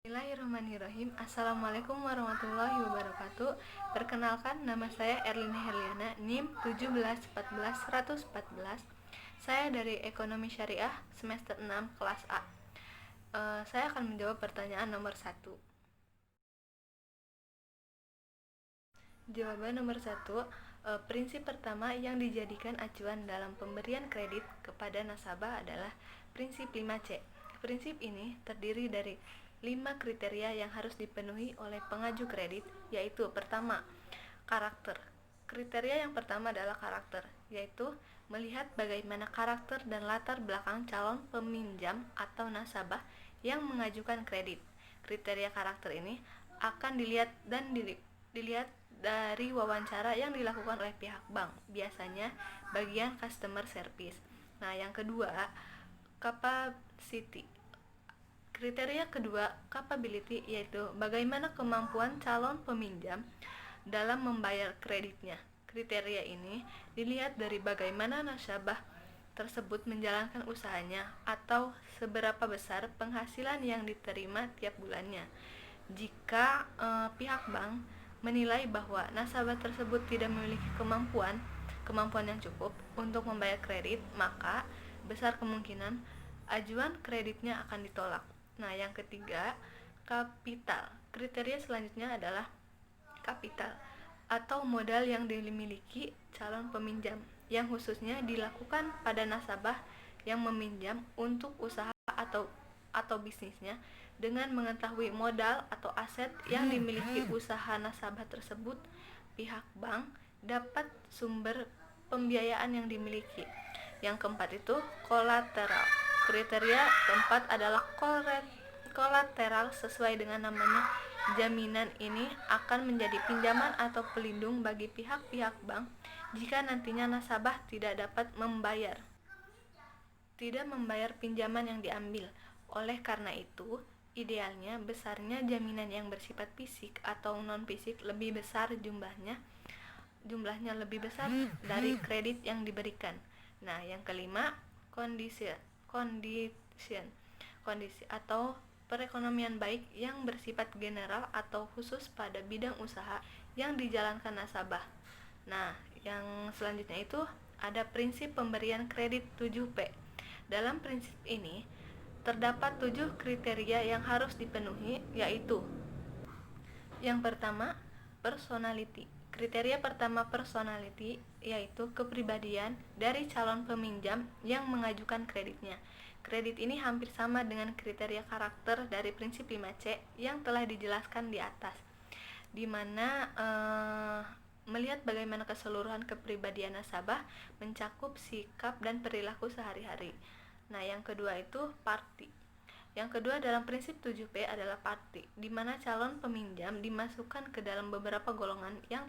Bismillahirrahmanirrahim. Assalamualaikum warahmatullahi wabarakatuh. Perkenalkan, nama saya Erlina Herliana, NIM 1714114. Saya dari Ekonomi Syariah semester 6 kelas A. Saya akan menjawab pertanyaan nomor 1. Jawaban nomor 1, prinsip pertama yang dijadikan acuan dalam pemberian kredit kepada nasabah adalah prinsip 5C. Prinsip ini terdiri dari 5 kriteria yang harus dipenuhi oleh pengaju kredit, yaitu pertama, karakter. Kriteria yang pertama adalah karakter, yaitu melihat bagaimana karakter dan latar belakang calon peminjam atau nasabah yang mengajukan kredit. Kriteria karakter ini akan dilihat dari wawancara yang dilakukan oleh pihak bank, biasanya bagian customer service. Nah, yang kedua, capacity. Kriteria kedua, capability, yaitu bagaimana kemampuan calon peminjam dalam membayar kreditnya. Kriteria ini dilihat dari bagaimana nasabah tersebut menjalankan usahanya atau seberapa besar penghasilan yang diterima tiap bulannya. Jika pihak bank menilai bahwa nasabah tersebut tidak memiliki kemampuan yang cukup untuk membayar kredit, maka besar kemungkinan ajuan kreditnya akan ditolak. Nah, yang ketiga, kapital. Kriteria selanjutnya adalah kapital atau modal yang dimiliki calon peminjam, yang khususnya dilakukan pada nasabah yang meminjam untuk usaha atau bisnisnya. Dengan mengetahui modal atau aset yang dimiliki usaha nasabah tersebut, pihak bank dapat sumber pembiayaan yang dimiliki. Yang keempat itu kolateral. Kriteria keempat adalah kolateral. Sesuai dengan namanya, jaminan ini akan menjadi pinjaman atau pelindung bagi pihak-pihak bank jika nantinya nasabah tidak dapat membayar pinjaman yang diambil. Oleh karena itu, idealnya besarnya jaminan yang bersifat fisik atau non-fisik lebih besar jumlahnya dari kredit yang diberikan. Nah, yang kelima, kondisi atau perekonomian baik yang bersifat general atau khusus pada bidang usaha yang dijalankan nasabah. Nah, yang selanjutnya itu ada prinsip pemberian kredit 7P. Dalam prinsip ini terdapat 7 kriteria yang harus dipenuhi, yaitu yang pertama, personality. Kriteria pertama personality yaitu kepribadian dari calon peminjam yang mengajukan kreditnya. Kredit ini hampir sama dengan kriteria karakter dari prinsip 5C yang telah dijelaskan di atas, di mana melihat bagaimana keseluruhan kepribadian nasabah mencakup sikap dan perilaku sehari-hari. Nah, yang kedua itu party. Yang kedua dalam prinsip 7P adalah party, di mana calon peminjam dimasukkan ke dalam beberapa golongan yang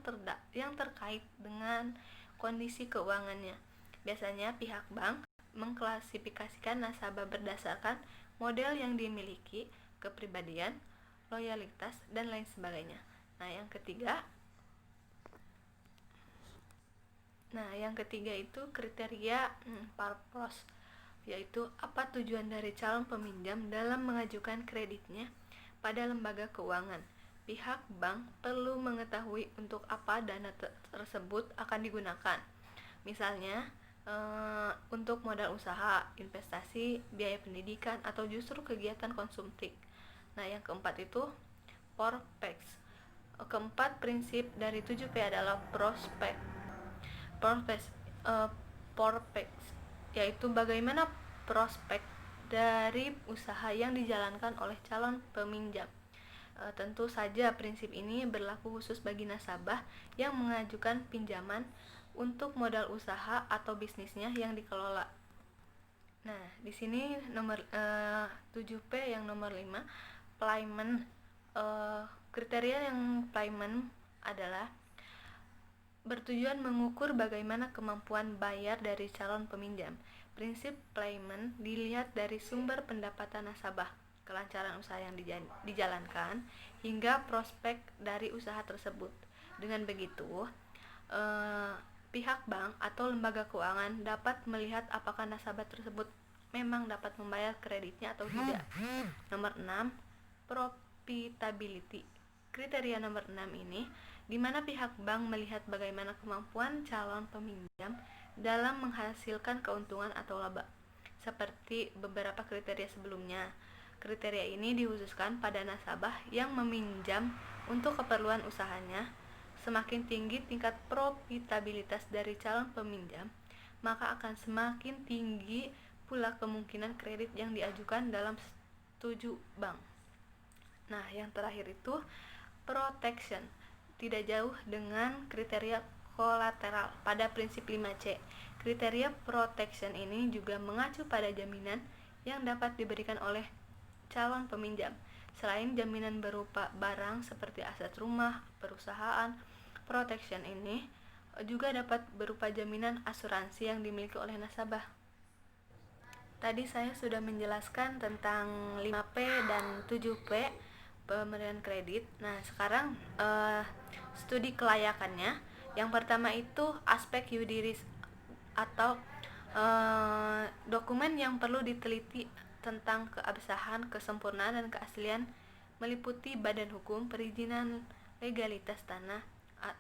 terkait dengan kondisi keuangannya. Biasanya pihak bank mengklasifikasikan nasabah berdasarkan model yang dimiliki, kepribadian, loyalitas, dan lain sebagainya. Nah, yang ketiga itu kriteria purpose, yaitu apa tujuan dari calon peminjam dalam mengajukan kreditnya pada lembaga keuangan. Pihak bank perlu mengetahui untuk apa dana tersebut akan digunakan. Misalnya, untuk modal usaha, investasi, biaya pendidikan, atau justru kegiatan konsumtif. Nah, yang keempat itu prospek. Keempat prinsip dari 7P adalah prospek, yaitu bagaimana prospek dari usaha yang dijalankan oleh calon peminjam. Tentu saja prinsip ini berlaku khusus bagi nasabah yang mengajukan pinjaman untuk modal usaha atau bisnisnya yang dikelola. Nah, di sini nomor 7P yang nomor 5, payment. Kriteria yang payment adalah bertujuan mengukur bagaimana kemampuan bayar dari calon peminjam. Prinsip payment dilihat dari sumber pendapatan nasabah, kelancaran usaha yang dijalankan, hingga prospek dari usaha tersebut. Dengan begitu, pihak bank atau lembaga keuangan dapat melihat apakah nasabah tersebut memang dapat membayar kreditnya atau tidak. Nomor 6, profitability. Kriteria nomor 6 ini, di mana pihak bank melihat bagaimana kemampuan calon peminjam dalam menghasilkan keuntungan atau laba. Seperti beberapa kriteria sebelumnya, kriteria ini dikhususkan pada nasabah yang meminjam untuk keperluan usahanya. Semakin tinggi tingkat profitabilitas dari calon peminjam, maka akan semakin tinggi pula kemungkinan kredit yang diajukan dalam setuju bank. Nah, yang terakhir itu protection, tidak jauh dengan kriteria kolateral pada prinsip 5C. Kriteria protection ini juga mengacu pada jaminan yang dapat diberikan oleh calon peminjam. Selain jaminan berupa barang seperti aset rumah, perusahaan, protection ini juga dapat berupa jaminan asuransi yang dimiliki oleh nasabah. Tadi saya sudah menjelaskan tentang 5P dan 7P pemberian kredit. Nah, sekarang studi kelayakannya. Yang pertama itu aspek yuridis atau dokumen yang perlu diteliti tentang keabsahan, kesempurnaan, dan keaslian meliputi badan hukum, perizinan, legalitas tanah,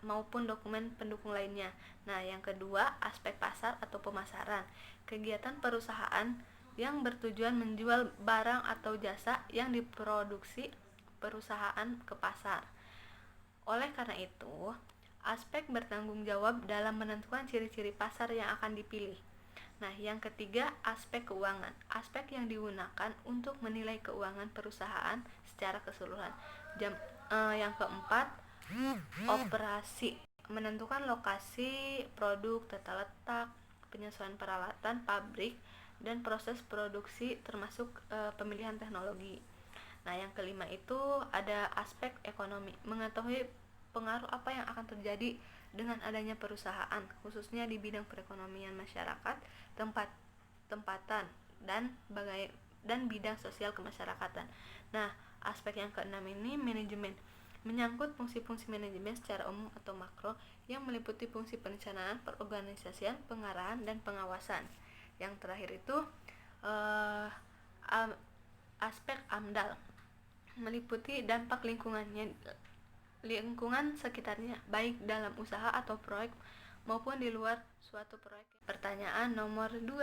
maupun dokumen pendukung lainnya. Nah, yang kedua, aspek pasar atau pemasaran. Kegiatan perusahaan yang bertujuan menjual barang atau jasa yang diproduksi perusahaan ke pasar. Oleh karena itu, aspek bertanggung jawab dalam menentukan ciri-ciri pasar yang akan dipilih. Nah, yang ketiga, aspek keuangan. Aspek yang digunakan untuk menilai keuangan perusahaan secara keseluruhan. Yang keempat, operasi. Menentukan lokasi, produk, tata letak, penyesuaian peralatan, pabrik, dan proses produksi termasuk pemilihan teknologi. Nah, yang kelima itu ada aspek ekonomi. Mengetahui pengaruh apa yang akan terjadi dengan adanya perusahaan, khususnya di bidang perekonomian masyarakat, tempatan, dan bidang sosial kemasyarakatan. Nah, aspek yang keenam ini manajemen. Menyangkut fungsi-fungsi manajemen secara umum atau makro yang meliputi fungsi perencanaan, perorganisasian, pengarahan, dan pengawasan. Yang terakhir itu aspek AMDAL, meliputi dampak lingkungan sekitarnya, baik dalam usaha atau proyek maupun di luar suatu proyek. Pertanyaan nomor 2,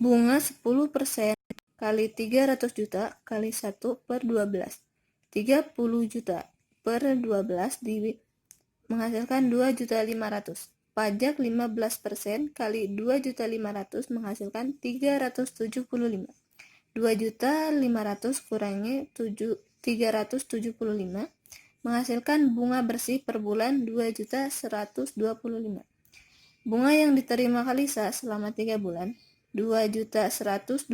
bunga 10% kali 300 juta kali 1 per 12, 30 juta per 12 menghasilkan 2.500.000. Pajak 15% kali 2.500.000 menghasilkan 375. 2.500.000 kurangi 375 menghasilkan bunga bersih per bulan 2.125. Bunga yang diterima Kalisa selama 3 bulan, 2.125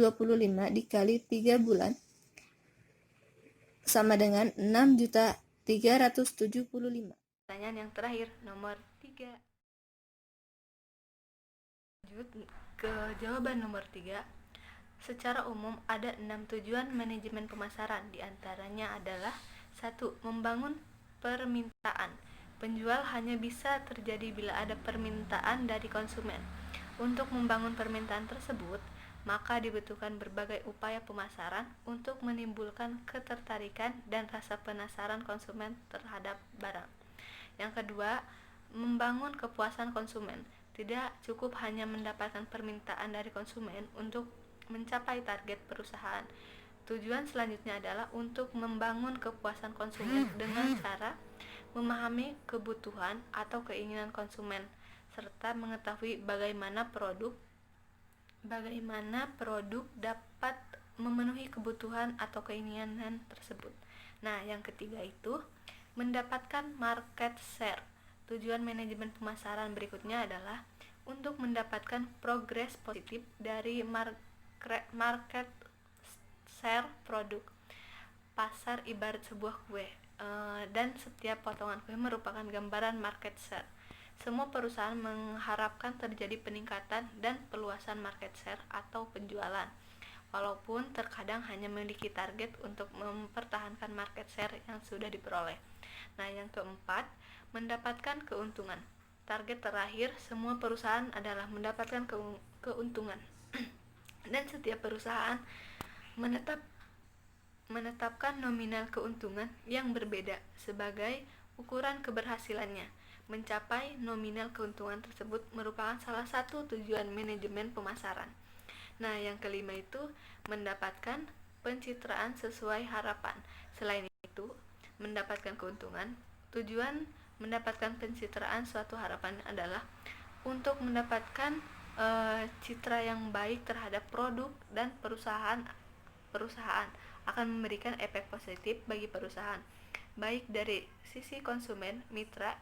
dikali 3 bulan sama dengan 6.375. Pertanyaan yang terakhir, nomor 3. Lanjut ke jawaban nomor 3. Secara umum ada 6 tujuan manajemen pemasaran. Di antaranya adalah 1. Membangun permintaan. Penjual hanya bisa terjadi bila ada permintaan dari konsumen. Untuk membangun permintaan tersebut, maka dibutuhkan berbagai upaya pemasaran untuk menimbulkan ketertarikan dan rasa penasaran konsumen terhadap barang. Yang kedua, membangun kepuasan konsumen. Tidak cukup hanya mendapatkan permintaan dari konsumen untuk mencapai target perusahaan. Tujuan selanjutnya adalah untuk membangun kepuasan konsumen dengan cara memahami kebutuhan atau keinginan konsumen serta mengetahui bagaimana produk dapat memenuhi kebutuhan atau keinginan tersebut. Nah, yang ketiga itu mendapatkan market share. Tujuan manajemen pemasaran berikutnya adalah untuk mendapatkan progres positif dari market share produk. Pasar ibarat sebuah kue, dan setiap potongan kue merupakan gambaran market share. Semua perusahaan mengharapkan terjadi peningkatan dan perluasan market share atau penjualan, walaupun terkadang hanya memiliki target untuk mempertahankan market share yang sudah diperoleh. Nah, yang keempat, mendapatkan keuntungan. Target terakhir semua perusahaan adalah mendapatkan keuntungan. Dan setiap perusahaan menetapkan nominal keuntungan yang berbeda sebagai ukuran keberhasilannya. Mencapai nominal keuntungan tersebut merupakan salah satu tujuan manajemen pemasaran. Nah, yang kelima itu mendapatkan pencitraan sesuai harapan. Selain itu, mendapatkan keuntungan, tujuan mendapatkan pencitraan suatu harapan adalah untuk mendapatkan citra yang baik terhadap produk dan perusahaan akan memberikan efek positif bagi perusahaan, baik dari sisi konsumen, mitra,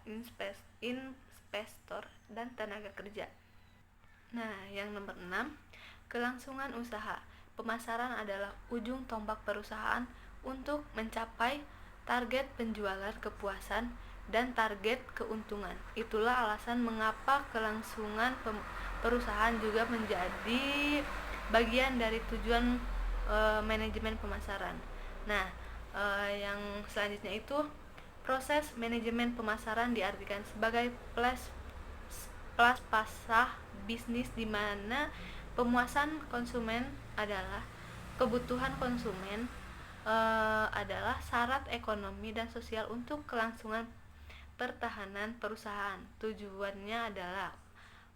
investor, dan tenaga kerja. Nah, yang nomor 6, kelangsungan usaha. Pemasaran adalah ujung tombak perusahaan untuk mencapai target penjualan kepuasan dan target keuntungan. Itulah alasan mengapa kelangsungan perusahaan juga menjadi bagian dari tujuan manajemen pemasaran. Nah, yang selanjutnya itu proses manajemen pemasaran diartikan sebagai plus pasah bisnis di mana pemuasan konsumen adalah kebutuhan konsumen adalah syarat ekonomi dan sosial untuk kelangsungan pertahanan perusahaan. Tujuannya adalah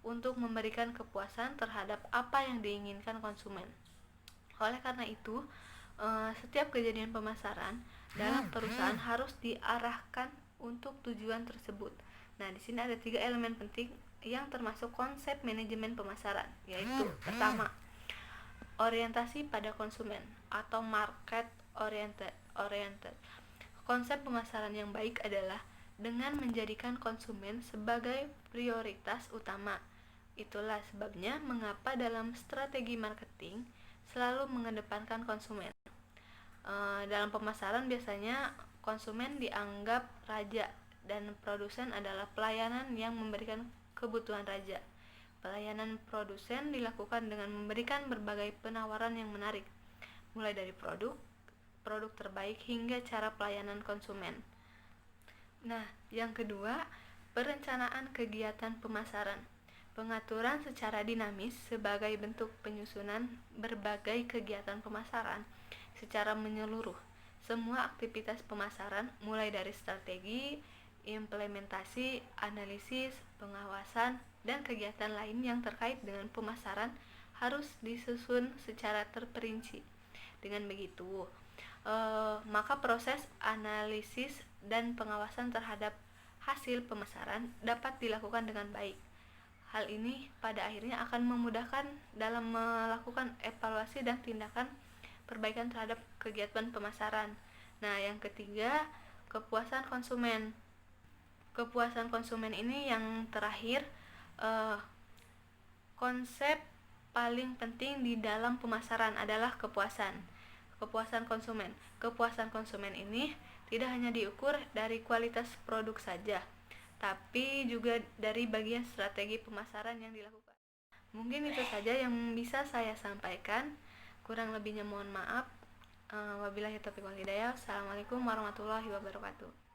untuk memberikan kepuasan terhadap apa yang diinginkan konsumen. Oleh karena itu, setiap kejadian pemasaran dalam perusahaan harus diarahkan untuk tujuan tersebut. Nah, di sini ada 3 elemen penting yang termasuk konsep manajemen pemasaran, yaitu pertama, orientasi pada konsumen atau market oriented. Konsep pemasaran yang baik adalah dengan menjadikan konsumen sebagai prioritas utama. Itulah sebabnya mengapa dalam strategi marketing selalu mengedepankan konsumen. Dalam pemasaran biasanya konsumen dianggap raja dan produsen adalah pelayanan yang memberikan kebutuhan raja. Pelayanan produsen dilakukan dengan memberikan berbagai penawaran yang menarik, mulai dari produk terbaik hingga cara pelayanan konsumen. Nah, yang kedua, perencanaan kegiatan pemasaran. Pengaturan secara dinamis sebagai bentuk penyusunan berbagai kegiatan pemasaran secara menyeluruh. Semua aktivitas pemasaran mulai dari strategi, implementasi, analisis, pengawasan, dan kegiatan lain yang terkait dengan pemasaran harus disusun secara terperinci. Dengan begitu, maka proses analisis dan pengawasan terhadap hasil pemasaran dapat dilakukan dengan baik. Hal ini pada akhirnya akan memudahkan dalam melakukan evaluasi dan tindakan perbaikan terhadap kegiatan pemasaran. Nah, yang ketiga, kepuasan konsumen. Kepuasan konsumen ini yang terakhir, konsep paling penting di dalam pemasaran adalah kepuasan konsumen. Kepuasan konsumen ini tidak hanya diukur dari kualitas produk saja, tapi juga dari bagian strategi pemasaran yang dilakukan. Mungkin itu saja yang bisa saya sampaikan. Kurang lebihnya mohon maaf. Wabillahi taufiq wal hidayah. Assalamualaikum warahmatullahi wabarakatuh.